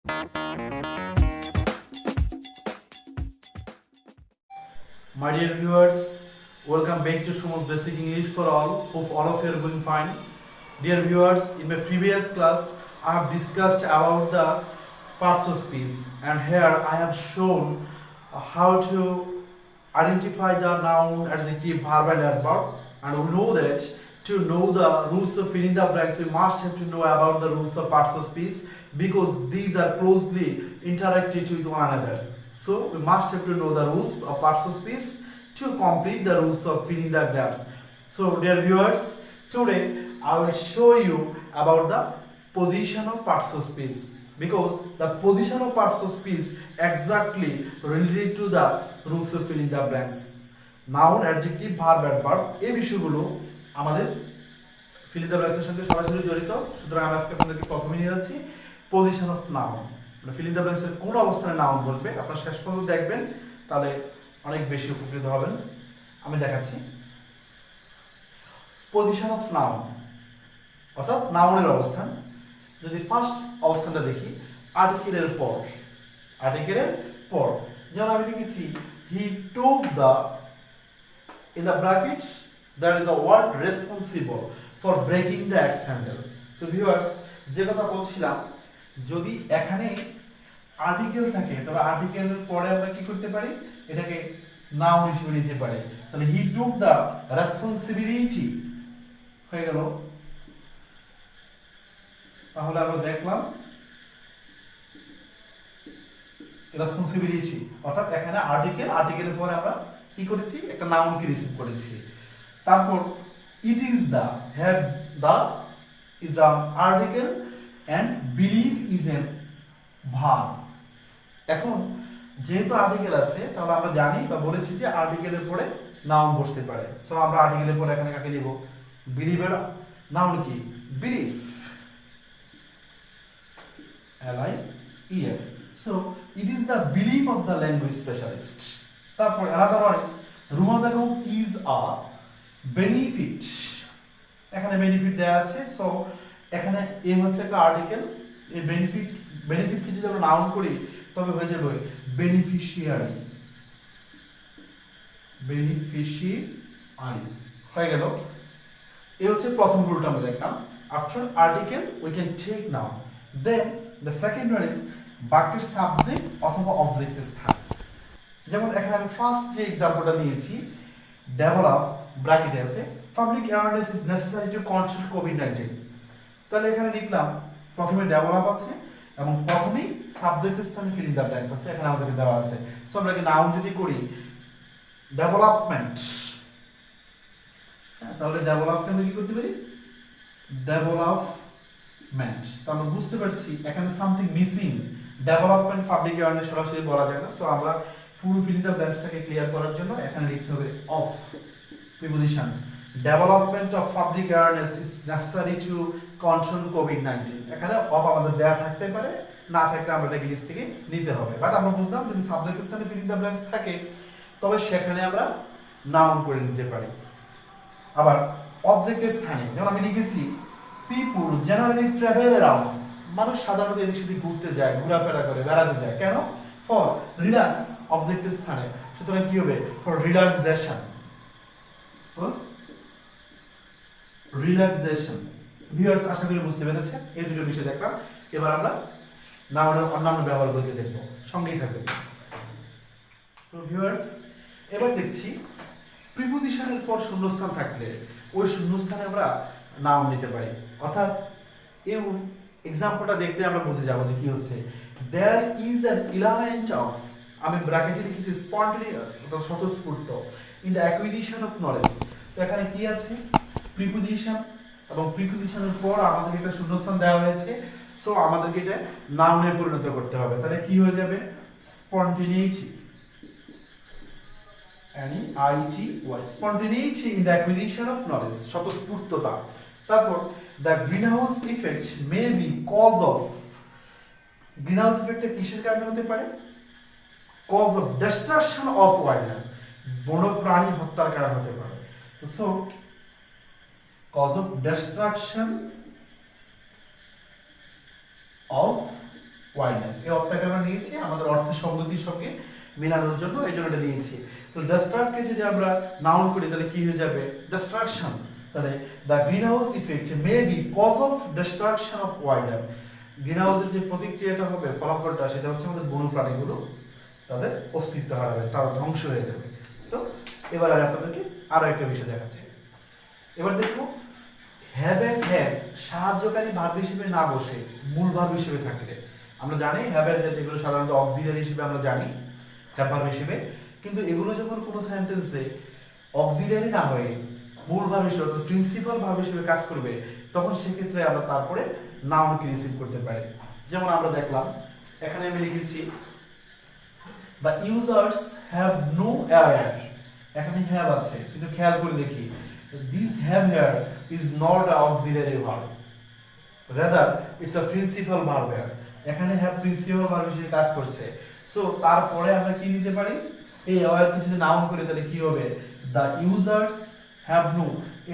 My dear viewers, welcome back to Shumo's Basic English for All. Hope all of you are going fine. Dear viewers, in my previous class, I have discussed about the parts of speech, and here I have shown how to identify the noun, adjective, verb, and adverb. And we know that to know the rules of filling the blanks, we must have to know about the rules of parts of speech because these are closely interacted with one another. So we must have to know the rules of parts of speech to complete the rules of filling the gaps. So dear viewers, today I will show you about the positional parts of speech because the positional parts of speech exactly related to the rules of filling the blanks. Noun, adjective, verb, adverb এই বিষয়গুলো আমাদের feel in the ব্ল্যাঙ্কসের সঙ্গে সরাসরি জড়িত। সুতরাং আমি আজকে আপনাদেরকে প্রথমে নিয়ে যাচ্ছি position of noun. Fill in the ব্ল্যাঙ্কসের কোন অবস্থানে নাউন বসবে আপনারা শেষ পর্যন্ত দেখবেন, তাহলে অনেক বেশি উপকৃত হবেন। আমি দেখাচ্ছি পজিশন অফ নাউন অর্থাৎ নাউনের অবস্থান। যদি ফার্স্ট অবস্থানটা দেখি আর্টিকেলের পর, যেমন আমি লিখেছি he took the, in the brackets there is a word responsible for breaking the axe handle. তো ভিউয়ার্স, যে কথা বলছিলাম, যদি এখানে আর্টিকেল থাকে তবে আর্টিকেলের পরে আমরা কি করতে পারি, এটাকে নাউন হিসেবে নিতে পারি। তাহলে হি টুক দ্য রেসপন্সিবিলিটি হয়ে গেল। তাহলে আমরা দেখলাম রেসপন্সিবিলিটি অর্থাৎ এখানে আর্টিকেলের পরে আমরা কি করেছি, একটা নাউনকে রিসিভ করেছি। তারপর it is the, have the is a article and believe is an verb. এখন যেহেতু আর্টিকেল আছে তাহলে আমরা জানি বা বলেছি যে আর্টিকেলের পরে নাউন বসতে পারে। সো আমরা আর্টিকেলের পরে এখানে কাকে নিব, বিলিভের নাউন কি, believe, LIEF. So it is the belief of the language specialist. তারপর another one is Ruma Begum is a benefit। এখানে বেনিফিট দেয়া আছে। সো এখানে এ হচ্ছে একটা আর্টিকেল, এই বেনিফিট কি যদি আমরা নাউন করি তবে হয়ে যাবে বেনিফিশিয়ারি হয়ে গেল। এই হচ্ছে প্রথম রুলটা আমরা দেখলাম। After article we can take noun. Then the second one is বাক্যের সাবজেক্ট অথবা অবজেক্টের স্থান। যেমন এখানে আমি ফার্স্ট যে এক্সাম্পলটা নিয়েছি, ডেভেলপ ব্র্যাকেটে আছে public awareness is necessary to control COVID-19. তাহলে এখানে লিখলাম প্রথমে ডেভেলপ আছে এবং প্রথমেই সাবজেক্টের স্থানে ফিল ইন দ্য ব্ল্যাঙ্কস আছে, এখানে আমাদেরকে দেওয়া আছে। সো আমরা কি নাউন যদি করি ডেভেলপমেন্ট, তাহলে ডেভেলপকে আমরা কি করতে পারি, ডেভেলপমেন্ট। তো আমরা বুঝতে পারছি এখানে something missing. Development public awareness সরাসরি বলা যায় না। সো আমরা পুরো ফিল ইন দ্য ব্ল্যাঙ্কসটাকে ক্লিয়ার করার জন্য এখানে লিখতে হবে of preposition. Development of public awareness is necessary to control COVID-19. এখানে অফ আমাদের দেয়া থাকতে পারে, না থাকলে আমরা এটাকে নিচ থেকে নিতে হবে। বাট আমরা বুঝলাম যদি সাবজেক্টের স্থানে ফিল ইন দ্য ব্ল্যাঙ্কস থাকে তবে সেখানে আমরা নাউন করে নিতে পারি। আবার অবজেক্টের স্থানে যেমন আমি লিখেছি পিপুল জেনারেলি ট্রাভেল অ্যারাউন্ড, মানুষ সাধারণত এদিক সেদিক ঘুরতে যায়, ঘোরাফেরা করে, বেড়াতে যায়। কেন? ফর রিল্যাক্স, অবজেক্টের স্থানে। সুতরাং কি হবে, ফর রিল্যাক্সেশন, ভিউয়ার্স আশা করি বুঝতে পেরেছেন। এই দুটো বিষয় দেখলাম। এবার আমরা নাউনের অন্যান্য ব্যবহারগুলোকে দেখব, সঙ্গেই থাকবে। তো ভিউয়ার্স এবার দেখছি প্রিপোজিশনের পর শূন্যস্থান থাকলে ওই শূন্যস্থানে আমরা নাউন নিতে পারি। অর্থাৎ এই এক্সাম্পলটা দেখলে আমরা বুঝে যাবো যে কি হচ্ছে। There is an element of, আমি ব্র্যাকেটে লিখেছি স্পন্টেনিয়াস অর্থাৎ স্বতঃস্ফূর্ত, in the acquisition of knowledge. তো এখানে কি আছে, প্রিপোজিশন এবং প্রিপোজিশনের পর আমাদেরকে একটা শূন্যস্থান দেওয়া হয়েছে। সো আমাদেরকে এটা নাউনে পরিণত করতে হবে। তাহলে কি হয়ে যাবে, স্পন্টেনিটি, spontaneity in the acquisition of knowledge, স্বতঃস্ফূর্ততা। তারপর the greenhouse effect may be cause of, greenhouse ইফেক্টটা কিসের কারণে হতে পারে, cause of destruction of wildlife, বন্যপ্রাণী হত্যার কারণ হতে পারে। So cause of destruction of wild life. এই অফটাকে আমরা নিয়েছি আমাদের অর্থের সঙ্গতির সঙ্গে মেলানোর জন্য, এই জন্য এটা নিয়েছি। তো ডিস্ট্রাক্টকে যদি আমরা নাউন করি তাহলে কি হয়ে যাবে? ডিস্ট্রাকশন। তাহলে the greenhouse effect may be cause of destruction of wildlife. Green হাউসের যে প্রতিক্রিয়াটা হবে, ফলাফলটা, সেটা হচ্ছে আমাদের বন্য প্রাণীগুলো তাদের অস্তিত্ব হারাবে, তারা ধ্বংস হয়ে যাবে। সো এবার আমি আপনাদেরকে আরো একটা বিষয় দেখাচ্ছি। এবার দেখবো হ্যাভ এজ হ্যাড সাহায্যকারী ভার্ব হিসেবে না বসে মূল ভার্ব হিসেবে থাকলে, আমরা জানি হ্যাভ এজ হ্যাড এগুলো সাধারণত অক্সিলারি হিসেবে আমরা জানি হ্যাভ ভার্ব হিসেবে, কিন্তু এগুলো যখন কোনো সেন্টেন্সে অক্সিলারি না হয়ে মূল ভার্ব হিসেবে অর্থাৎ প্রিন্সিপাল ভার্ব হিসেবে কাজ করবে, তখন সেক্ষেত্রে আমরা তারপরে নাউনকে রিসিভ করতে পারি। যেমন আমরা দেখলাম এখানে আমি লিখেছি the users have no aware, এখানে হ্যাভ আছে কিন্তু খেয়াল করে দেখি this have here is not an auxiliary verb, rather it's a principal verb here। এখানে have principal verb হিসেবে কাজ করছে। সো তারপরে আমরা কি নিতে পারি? এই aware কে যদি নাউন করি তাহলে কি হবে? the users have no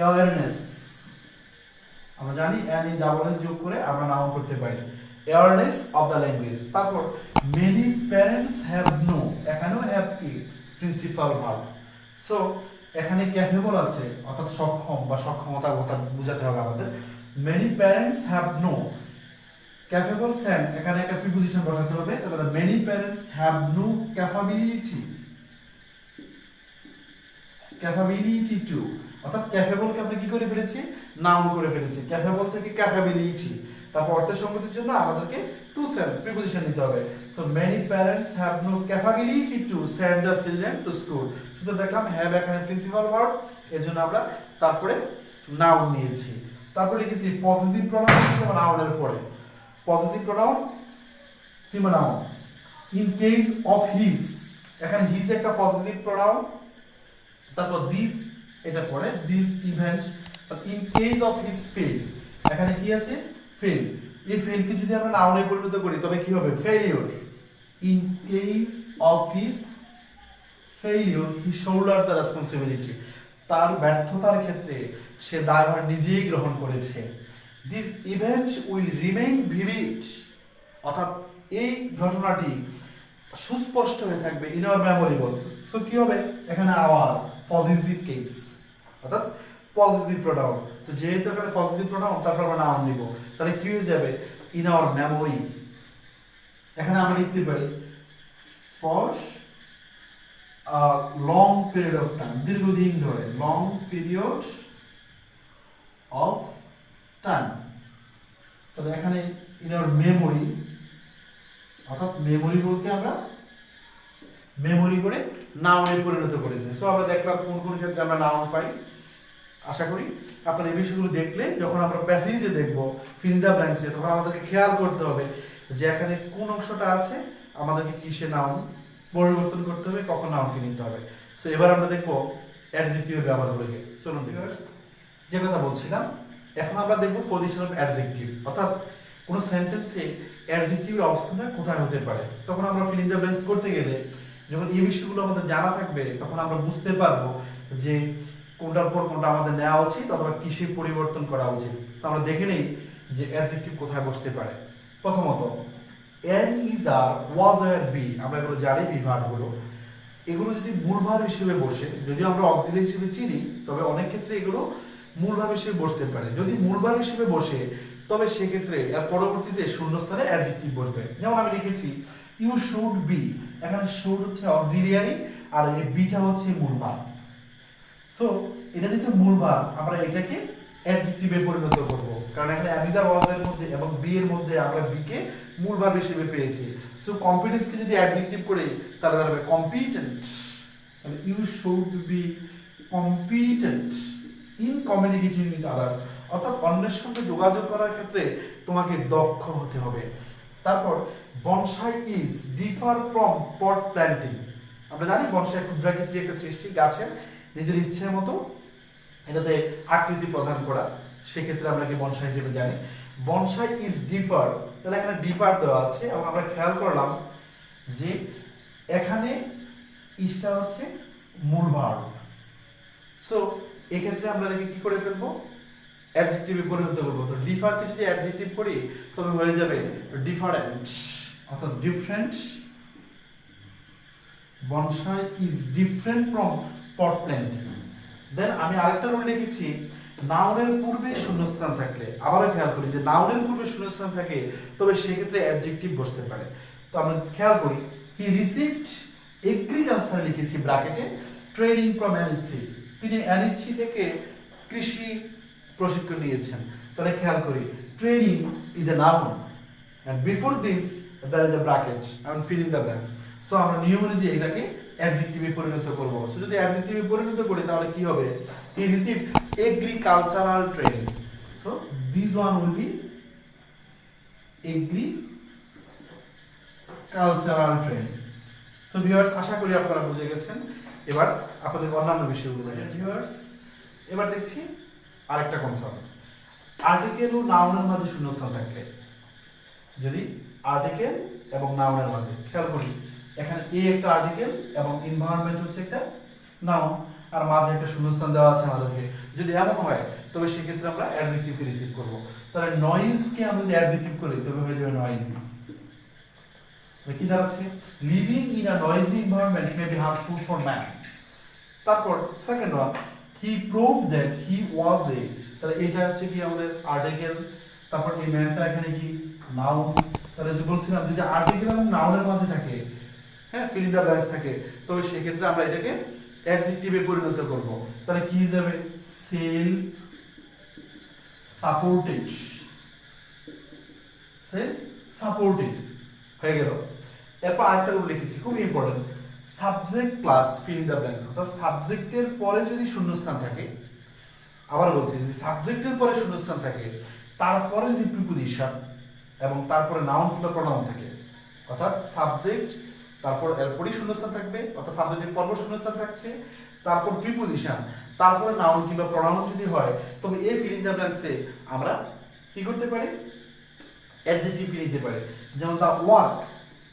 awareness, আমরা জানি and in double s যোগ করে আমরা নাউন করতে পারি awareness of the language। তারপর many parents have no, এখানেও have কি প্রিন্সিপাল ভার্ব। সো এখানে ক্যাপেবল আছে অর্থাৎ সক্ষম বা সক্ষমতার কথা বোঝাতে হবে আমাদের। many parents have no capable and এখানে একটা প্রিপোজিশন বসাতে হবে, তাহলে many parents have no capability to, অর্থাৎ ক্যাপেবল কে আমরা কি করে ফেলেছি? নাউন করে ফেলেছি। ক্যাপেবল থেকে ক্যাপাবিলিটি, তারপর অর্থের সঙ্গতির জন্য আমাদেরকে টু সেন্ড প্রিপোজিশন নিতে হবে। So many parents have no capability to send the children to school. শুধু দেখলাম হ্যাভ এখানে প্রিন্সিপাল ভার্ব, এর জন্য আমরা তারপরে নাউন নিয়েছি। তারপরে লিখেছি পজিটিভ প্রোনাউন হিসেবে নাউনের পরে পজিটিভ প্রোনাউন কিংবা noun. In case of his, এখানে হিজ একটা পজিটিভ প্রোনাউন, তারপর দিস এটা পরে this event. In case of his fail, এখানে কি আছে? ফেল। এই ফেলকে যদি আমরা নাউনে পরিণত করি তবে কি হবে? Failure. In case of his failure he shoulder the responsibility, তার ব্যর্থতার ক্ষেত্রে সে দায়ভার নিজেই গ্রহণ করেছে। This event will remain vivid, অর্থাৎ এই ঘটনাটি সুস্পষ্ট হয়ে থাকবে ইন আওয়ার মেমোরি। সো কি হবে? এখানে আওয়ার পজিটিভ কেস অর্থাৎ পজিটিভ প্রোনাউন। তো যেহেতু এখানে পজিটিভ প্রোনাউন তারপর আমরা নাউন নিব, তাহলে কি হয়ে যাবে? In our memory. এখানে আমরা লিখতে পারি for long period of time, দীর্ঘদিন ধরে, লং পিরিয়ড অফ টাইম। তাহলে এখানে ইন আওয়ার মেমোরি, অর্থাৎ মেমোরি বলতে আমরা মেমোরি করে নাউনে পরিণত করেছে। সো আমরা দেখলাম কোন কোন ক্ষেত্রে আমরা নাউন পাই। আশা করি আপনারা এই বিষয়গুলো দেখলে যখন আমরা প্যাসেজে দেখব ফিল ইন দ্য ব্ল্যাঙ্কসে, তখন আমাদেরকে খেয়াল করতে হবে যে এখানে কোন অংশটা আছে, আমাদেরকে কিসে নাউন পরিবর্তন করতে হবে, কখন নাউনকে নিতে হবে। সো এবার আমরা দেখব অ্যাডজেক্টিভের ব্যবহারগুলোকে। চলুন ভিউয়ার্স, যে কথা বলছিলাম, এখন আমরা দেখব পজিশন অফ অ্যাডজেক্টিভ, অর্থাৎ কোন সেন্টেন্সে অ্যাডজেক্টিভের অবস্থানটা কোথায় হতে পারে। তখন আমরা ফিল ইন দ্য ব্ল্যাঙ্কস করতে গেলে যখন এই বিষয়গুলো আমাদের জানা থাকবে তখন আমরা বুঝতে পারবো যে কোনটার পর কোনটা আমাদের নেওয়া উচিত অথবা কিসে পরিবর্তন করা উচিত। তো আমরা দেখে নেই যে অ্যাডজেক্টিভ কোথায় বসতে পারে। প্রথমত an, is, are, was, are, be, আমরা এগুলো জানি বিভাগগুলো। এগুলো যদি মূল ভাব হিসেবে বসে, যদিও আমরা অক্সিলারি হিসেবে চিনি, তবে অনেক ক্ষেত্রে এগুলো মূল ভাব হিসেবে বসতে পারে। যদি মূল ভাব হিসেবে বসে তবে সেক্ষেত্রে এর পরবর্তীতে শূন্যস্থানে অ্যাডজেক্টিভ বসবে। যেমন আমি লিখেছি ইউ শুড বি, এখানে শুড হচ্ছে অক্সিলিয়ারি আর এই বিটা হচ্ছে মূল ভাব। সো এটা যেহেতু মূল ভাব, আমরা এটাকে অ্যাডজেক্টিভে পরিণত করব, কারণ এখানে অ্যামিজ আর ওয়াজ এর মধ্যে এবং বি এর মধ্যে আমরা বি কে মূল ভাব হিসেবে পেয়েছি। সো কম্পিটেন্সকে যদি অ্যাডজেক্টিভ করি তাহলে দাঁড়াবে কম্পিটেন্ট। তাহলে you should be competent in communicating with others, অর্থাৎ অন্যের সঙ্গে যোগাযোগ করার ক্ষেত্রে তোমাকে দক্ষ হতে হবে। তারপর bonsai is differ from pot planting, আমরা জানি বনসাই ক্ষুদ্রাকৃতির একটা সৃষ্টি, গাছের নিজের ইচ্ছের মতো এটাতে আকৃতি প্রদান করা, সেক্ষেত্রে আমরা কি বনসাই হিসেবে জানি। বনসাই ইজ ডিফার, তাহলে এখানে ডিফার দেওয়া আছে এবং আমরা খেয়াল করলাম যে এখানে ইজটা হচ্ছে মূল ভার্ব। সো এক্ষেত্রে আমরা এটাকে কি করে ফেলবো? অ্যাডজেক্টিভে পরিণত করবো। তো ডিফারকে যদি অ্যাডজেক্টিভ করি তবে হয়ে যাবে ডিফারেন্ট। অর্থাৎ different, bonsai is different from pot planting. Then আমি আরেকটা রুল লিখেছি, নাউনের পূর্বে শূন্যস্থান থাকলে, আবারও খেয়াল করি যে নাউনের পূর্বে শূন্যস্থান থাকে তবে সেক্ষেত্রে অ্যাডজেক্টিভ বসতে পারে। তো আমরা খেয়াল করি, হি রিসিভড এগ্রিকালচার লিখেছি ব্র্যাকেটে ট্রেনিং ফ্রম এনইসি, তিনি এনইসি থেকে কৃষি প্রশিক্ষণ নিয়েছেন। তাহলে খেয়াল করি, training is a noun and before this there is a bracket, I am filling the blanks. So আমরা নিয়ম অনুযায়ী এটাকে অ্যাডজেক্টিভে পরিণত করব। সো যদি অ্যাডজেক্টিভে পরিণত করি তাহলে কি হবে, he received agricultural training, so this one will be agricultural training. So viewers, আশা করি আপনারা বুঝে গেছেন। এবার আপনাদের অন্যান্য বিষয়গুলো দেখেন ভিউয়ার্স। এবার দেখছি আরেকটা কনসার্ন, আর্টিকেল ও নাউনের মাঝে শূন্যস্থান থাকলে, যদি আর্টিকেল এবং নাউনের মাঝে, খেয়াল করি এখানে এ একটা আর্টিকেল এবং এনভায়রনমেন্ট হচ্ছে একটা নাউন, আর মাঝে একটা শূন্যস্থান দেওয়া আছে আমাদেরকে, যদি এমন হয় তবে সেক্ষেত্রে আমরা অ্যাডজেক্টিভকে রিসিভ করব। তাহলে নয়েজকে আমরা যদি অ্যাডজেক্টিভ করি তবে হয়ে যাবে নয়েজি। কি দাঁড়াচ্ছে, living in a noisy environment may be harmful for man. তারপর second one, he proved that he was a, তাহলে এটা হচ্ছে কি আমাদের আর্টিকেল, তারপর এই ম্যানটা এখানে কি নাউন। তাহলে যে বলছিলাম যদি আর্টিকেল এবং নাউনের মাঝে থাকে, হ্যাঁ ফিল ইন দ্য ব্ল্যাঙ্কস থাকে, তবে সেক্ষেত্রে আমরা এটাকে অ্যাডজেক্টিভে পরিণত করব। তাহলে কি যাবে, সেল সাপোর্টেড, সেল সাপোর্টেড হয়ে গেল। এরপর আরেকটা রুল লিখেছি খুব important, subject plus feel in the blanks, অর্থাৎ সাবজেক্টের পরে যদি শূন্যস্থান থাকে, আবার বলছি যদি সাবজেক্টের পরে শূন্যস্থান থাকে, তারপরে যদি প্রিপোজিশন এবং তারপরে নাউন কিংবা প্রোনাউন থাকে, অর্থাৎ সাবজেক্ট তারপর এরপরই শূন্যস্থান থাকবে, অর্থাৎ সাবজেক্টের পর্ব শূন্যস্থান থাকছে, তারপর প্রিপোজিশন, তারপরে নাউন কিংবা প্রোনাউন যদি হয়, তবে এই ফিল ইন দ্য ব্ল্যাঙ্কসে আমরা কি করতে পারি, অ্যাডজেক্টিভ নিতে পারি। যেমন দা ওয়ার্ক,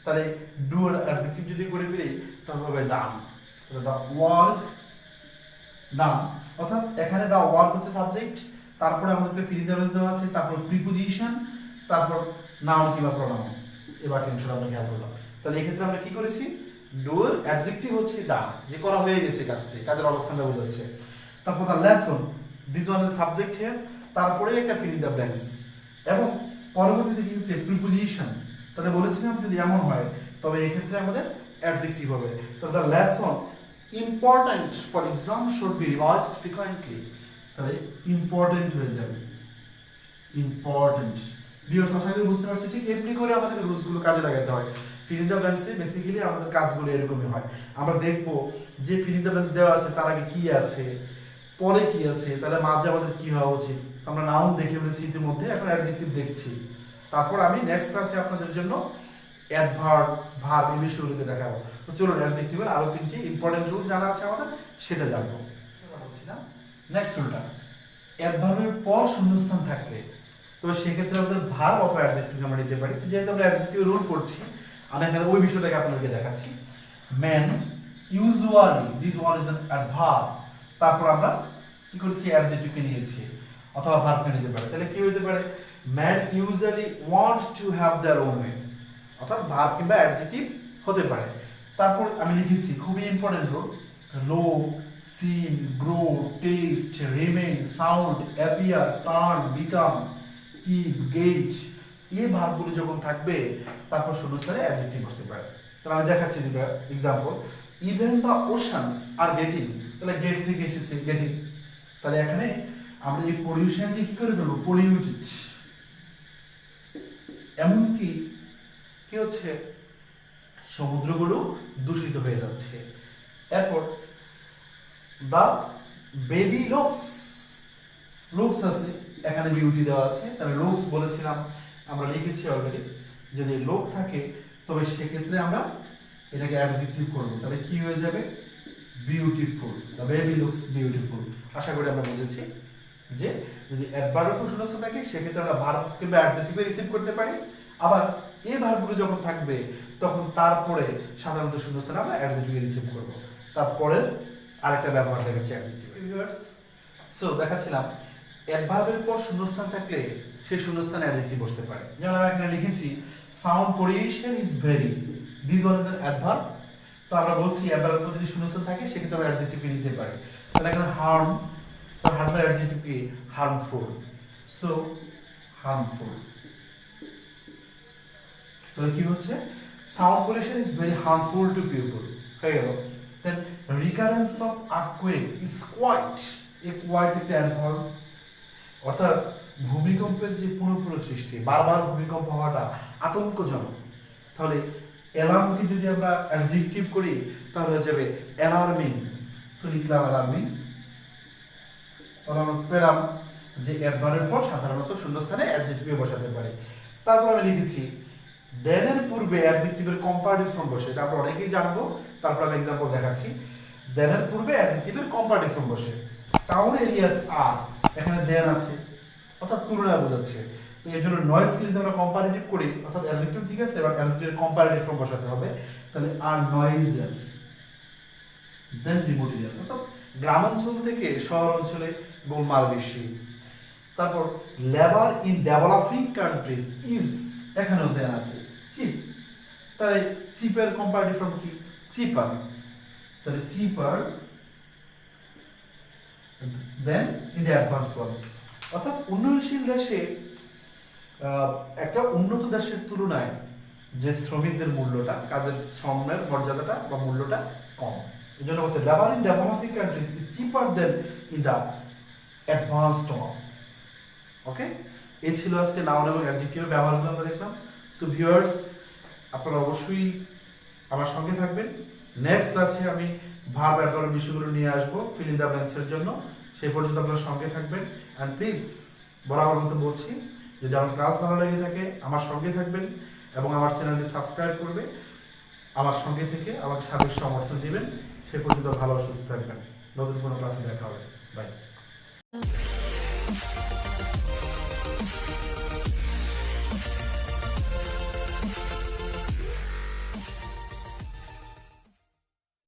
তাহলে ডু এর অ্যাডজেক্টিভ যদি করে ফেলি তাহলে হবে ডান, দা ওয়ার্ক ডান। অর্থাৎ এখানে দা ওয়ার্ক হচ্ছে সাবজেক্ট, তারপরে আমাদেরকে ফিল ইন দ্য ব্ল্যাঙ্কস দেওয়া আছে, তারপর প্রিপোজিশন, তারপর নাউন কিংবা প্রোনাউন। এবার টেনশন আমরা খেয়াল করলাম। তাহলে এই ক্ষেত্রে আমরা কি করেছি, ডু এর অ্যাডজেক্টিভ হচ্ছে ডান, যে করা হয়ে গেছে কাজটি, কাজের অবস্থানটা বোঝাচ্ছে। তারপর the lesson, this one is subject here, তারপরে একটা ফিল ইন দ্য ব্ল্যাঙ্কস এবং পরবর্তীতে কি হচ্ছে প্রিপোজিশন। তাহলে বলেছিলাম যদি এমন হয় তবে এই ক্ষেত্রে আমাদের অ্যাডজেক্টিভ হবে। তাহলে the lesson important for exam should be revised frequently, তাহলে ইম্পর্ট্যান্ট হয়ে যাবে ইম্পর্ট্যান্ট। ভিউয়ার্স আশা করি বুঝতে পারছি, ঠিক এমনি করে আমাদের রুলসগুলো কাজে লাগাতে হয়। ফিল ইন দ্য ব্ল্যাঙ্কসে বেসিক্যালি আমাদের কাজগুলো এরকমই হয়। আমরা দেখব যে ফিল ইন দ্য ব্ল্যাঙ্কস দেওয়া আছে তার আগে কি আছে, পরে কি আছে, তাহলে মাঝে আমাদের কি হওয়া উচিত। আমরা নাউন দেখে ফেলেছি ইতিমধ্যে, এখন অ্যাডজেক্টিভ দেখছি। তারপর আমি নেক্সট ক্লাসে আপনাদের জন্য অ্যাডভার্ব, ভার্ব এই বিষয়গুলোকে দেখাবো। তো চলুন অ্যাডজেক্টিভের আরো তিনটি ইম্পর্টেন্ট রুল জানা আছে আমাদের, সেটা জানবো। নেক্সট রুলটা, অ্যাডভার্বের পর শূন্যস্থান থাকলে তবে সেক্ষেত্রে আমাদের ভার্ব অথবা অ্যাডজেক্টিভ আমরা নিতে পারি। যেহেতু আমরা অ্যাডজেক্টিভের রুল পড়ছি, আমি এখানে ওই বিষয়টাকে আপনাদেরকে দেখাচ্ছি। Man usually, this one is an adverb, তারপর আমরা কি করছি অ্যাডজেক্টিভকে নিয়েছি অথবা ভার্বকে নিতে পারি। তাহলে কি হতে পারে, man usually want to have their own way, অর্থাৎ ভার্ব কিংবা অ্যাডজেক্টিভ হতে পারে। তারপর আমি লিখেছি খুবই important rule, look, seem, grow, taste, remain, sound, appear, turn, become, keep, get, এই ভার্বগুলো যখন থাকবে তারপর শূন্যস্থানে অ্যাডজেক্টিভ বসতে পারে। তাহলে আমি দেখাচ্ছি দুটো example. Even the oceans are getting, তাহলে গেট থেকে এসেছে গেটিং, তাহলে এখানে আমরা এই পলিউশনকে কি করে ফেলবো, পলিউটেড, এমনকি কি হচ্ছে সমুদ্রগুলো দূষিত হয়ে যাচ্ছে। এরপর দা বেবি লুকস, লুকস আছে এখানে বিউটি দেওয়া আছে, তাহলে লুকস বলেছিলাম আমরা লিখেছি অলরেডি, যদি লোক থাকে তবে সেক্ষেত্রে আমরা এটাকে অ্যাডজেক্টিভ করব, তাহলে কি হয়ে যাবে, beautiful, the baby looks beautiful. আশা করি আমরা বুঝেছি যে যদি অ্যাডভার্ব শূন্যস্থান থাকে সেক্ষেত্রে আমরা ভার্ব কিংবা অ্যাডজেক্টিভে রিসিভ করতে পারি, আবার এই ভার্বগুলো যখন থাকবে তখন তারপরে সাধারণত শূন্যস্থানে আমরা অ্যাডজেক্টিভে রিসিভ করব। তারপরে আরেকটা ব্যবহার দেখাচ্ছি অ্যাডজেক্টিভ। সো দেখাচ্ছিলাম অ্যাডভার্বের পর শূন্যস্থান থাকলে সেই শূন্যস্থানে অ্যাডজেক্টিভ বসতে পারে। যেমন আমি এখানে লিখেছি sound pollution is very, this one is an adverb. তো আমরা বলছি অ্যাডভার্ব যদি শূন্যস্থান থাকে সেক্ষেত্রে আমরা অ্যাডজেক্টিভ নিতে পারি। তাহলে এখানে হার্ম, তো হার্মের অ্যাডজেক্টিভ কি হার্মফুল, সো হার্মফুল। তাহলে কি হচ্ছে sound pollution is very harmful to people, হয়ে গেল। Then recurrence of earthquake is quite, a quite একটা অ্যাডভার্ব, অর্থাৎ ভূমিকম্পের যে পুনঃপুন সৃষ্টি, বারবার ভূমিকম্প হওয়াটা আতঙ্কজনক। তাহলে অ্যালার্মকে যদি আমরা অ্যাডজেক্টিভ করি তাহলে হয়ে যাবে অ্যালার্মিং, তো লিখলাম অ্যালার্মিং। তাহলে আমরা পেলাম যে অ্যাডভার্বের পর সাধারণত শূন্যস্থানে অ্যাডজেক্টিভে বসাতে পারি। তারপর আমি লিখেছি দেনের পূর্বে অ্যাডজেক্টিভের কম্পারেটিভ ফর্ম বসে, এটা আমরা অনেকেই জানবো। তারপর আমি এক্সাম্পল দেখাচ্ছি। দেনের পূর্বে অ্যাডজেক্টিভের কম্পারেটিভ ফর্ম বসে। টাউন এরিয়াস আর, এখানে দেন আছে অর্থাৎ তুলনা বোঝাচ্ছে, তো এর জন্য নয়েজ যদি আমরা কম্পারেটিভ করি অর্থাৎ অ্যাডজেক্টিভ ঠিক আছে, এবার অ্যাডজেক্টিভের কম্পারেটিভ ফর্ম বসাতে হবে। তাহলে আর নয়েজার দেন রিমোট এরিয়াস, অর্থাৎ গ্রামাঞ্চল থেকে শহর অঞ্চলে গোলমাল বেশি। তারপর labour in developing countries is, এখানেও দেন আছে চিপ, তাহলে চিপের কম্পারেটিভ ফর্ম কি চিপার, তাহলে চিপার than in the advanced once, অর্থাৎ উন্নয়নশীল দেশে একটা উন্নত দেশের তুলনায় যে শ্রমিকদের মূল্যটা, কাজের শ্রমের মর্যাদাটা বা মূল্যটা কম, এই জন্য বলছে labour in developing countries is cheaper than in the advanced one. Okay, এই ছিল আজকে নাউন এবং অ্যাডজেক্টিভের ব্যবহারগুলো আমরা দেখলাম। সো ভিউয়ার্স, আপনারা অবশ্যই আমার সঙ্গে থাকবেন। নেক্সট ক্লাসে আমি ভার্ব অ্যাডভার্ব বিষয়গুলো নিয়ে আসবো ফিল ইন দ্য ব্ল্যাঙ্কসের জন্য। সেই পর্যন্ত আপনারা সঙ্গে থাকবেন। অ্যান্ড প্লিজ বরাবর মতো বলছি, যদি আমার ক্লাস ভালো লেগে থাকে আমার সঙ্গে থাকবেন এবং আমার চ্যানেলটি সাবস্ক্রাইব করবে, আমার সঙ্গে থেকে আমাকে সার্বিক সমর্থন দিবেন। সেই পর্যন্ত ভালো সুস্থ থাকবেন। নতুন কোনো ক্লাসে দেখা হবে। বাই।